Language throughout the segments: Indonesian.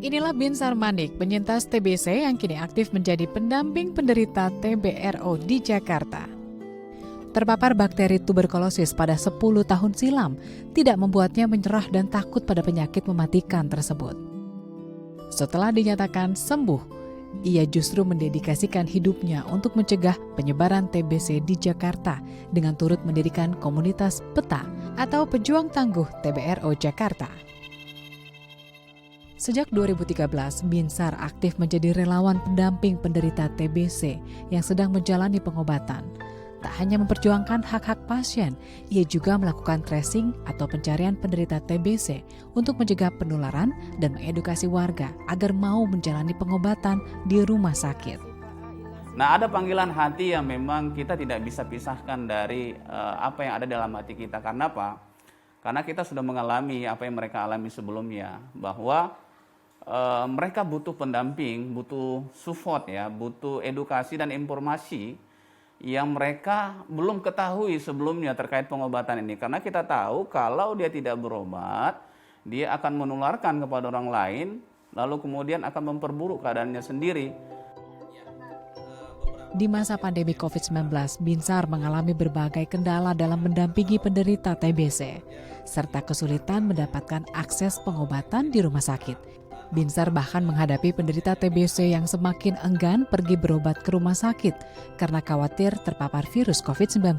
Inilah Binsar Manik, penyintas TBC yang kini aktif menjadi pendamping penderita TBRO di Jakarta. Terpapar bakteri tuberkulosis pada 10 tahun silam tidak membuatnya menyerah dan takut pada penyakit mematikan tersebut. Setelah dinyatakan sembuh, ia justru mendedikasikan hidupnya untuk mencegah penyebaran TBC di Jakarta dengan turut mendirikan komunitas PETA atau Pejuang Tangguh TBRO Jakarta. Sejak 2013, Binsar aktif menjadi relawan pendamping penderita TBC yang sedang menjalani pengobatan. Tak hanya memperjuangkan hak-hak pasien, ia juga melakukan tracing atau pencarian penderita TBC untuk mencegah penularan dan mengedukasi warga agar mau menjalani pengobatan di rumah sakit. Nah, ada panggilan hati yang memang kita tidak bisa pisahkan dari apa yang ada dalam hati kita. Karena apa? Karena kita sudah mengalami apa yang mereka alami sebelumnya, bahwa mereka butuh pendamping, butuh support ya, butuh edukasi dan informasi yang mereka belum ketahui sebelumnya terkait pengobatan ini. Karena kita tahu kalau dia tidak berobat, dia akan menularkan kepada orang lain, lalu kemudian akan memperburuk keadaannya sendiri. Di masa pandemi COVID-19, Binsar mengalami berbagai kendala dalam mendampingi penderita TBC, serta kesulitan mendapatkan akses pengobatan di rumah sakit. Binsar bahkan menghadapi penderita TBC yang semakin enggan pergi berobat ke rumah sakit karena khawatir terpapar virus COVID-19.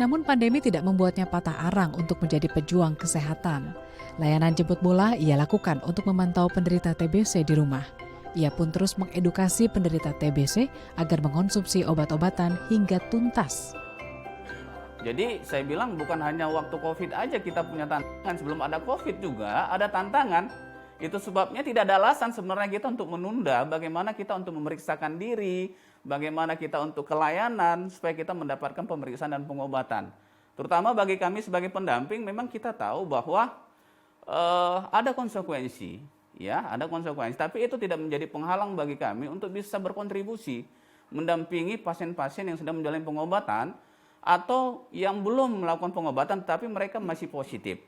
Namun pandemi tidak membuatnya patah arang untuk menjadi pejuang kesehatan. Layanan jemput bola ia lakukan untuk memantau penderita TBC di rumah. Ia pun terus mengedukasi penderita TBC agar mengonsumsi obat-obatan hingga tuntas. Jadi saya bilang bukan hanya waktu COVID aja kita punya tantangan, sebelum ada COVID juga ada tantangan. Itu sebabnya tidak ada alasan sebenarnya kita untuk menunda, bagaimana kita untuk memeriksakan diri, bagaimana kita untuk kelayanan supaya kita mendapatkan pemeriksaan dan pengobatan. Terutama bagi kami sebagai pendamping, memang kita tahu bahwa ada konsekuensi, ya, ada konsekuensi. Tapi itu tidak menjadi penghalang bagi kami untuk bisa berkontribusi mendampingi pasien-pasien yang sedang menjalani pengobatan atau yang belum melakukan pengobatan tapi mereka masih positif,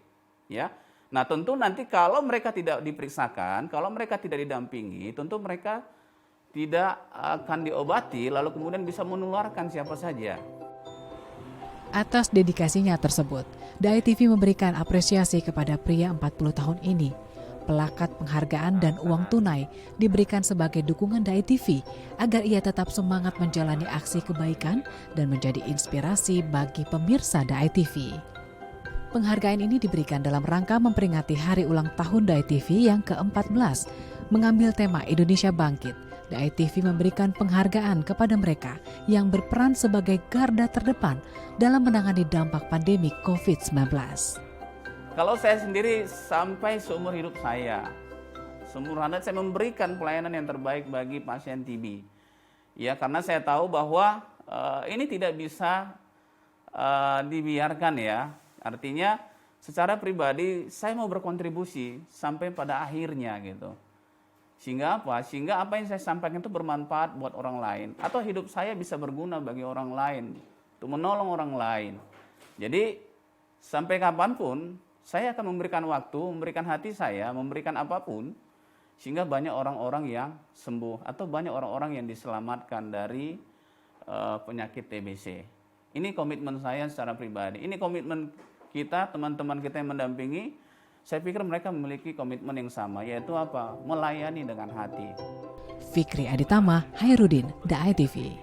ya. Nah, tentu nanti kalau mereka tidak diperiksakan, kalau mereka tidak didampingi, tentu mereka tidak akan diobati lalu kemudian bisa menularkan siapa saja. Atas dedikasinya tersebut, Dai TV memberikan apresiasi kepada pria 40 tahun ini. Plakat penghargaan dan uang tunai diberikan sebagai dukungan Dai TV agar ia tetap semangat menjalani aksi kebaikan dan menjadi inspirasi bagi pemirsa Dai TV. Penghargaan ini diberikan dalam rangka memperingati hari ulang tahun Dai TV yang ke-14. Mengambil tema Indonesia Bangkit, Dai TV memberikan penghargaan kepada mereka yang berperan sebagai garda terdepan dalam menangani dampak pandemi COVID-19. Kalau saya sendiri sampai seumur hidup saya, seumur hidup saya memberikan pelayanan yang terbaik bagi pasien TB. Ya, karena saya tahu bahwa ini tidak bisa dibiarkan ya. Artinya secara pribadi saya mau berkontribusi sampai pada akhirnya gitu. Sehingga apa? Sehingga apa yang saya sampaikan itu bermanfaat buat orang lain. Atau hidup saya bisa berguna bagi orang lain. Untuk menolong orang lain. Jadi sampai kapanpun saya akan memberikan waktu, memberikan hati saya, memberikan apapun. Sehingga banyak orang-orang yang sembuh. Atau banyak orang-orang yang diselamatkan dari penyakit TBC. Ini komitmen saya secara pribadi. Ini komitmen kita, teman-teman kita yang mendampingi, saya pikir mereka memiliki komitmen yang sama, yaitu apa? Melayani dengan hati. Fikri Aditama, Hairudin, Dai TV.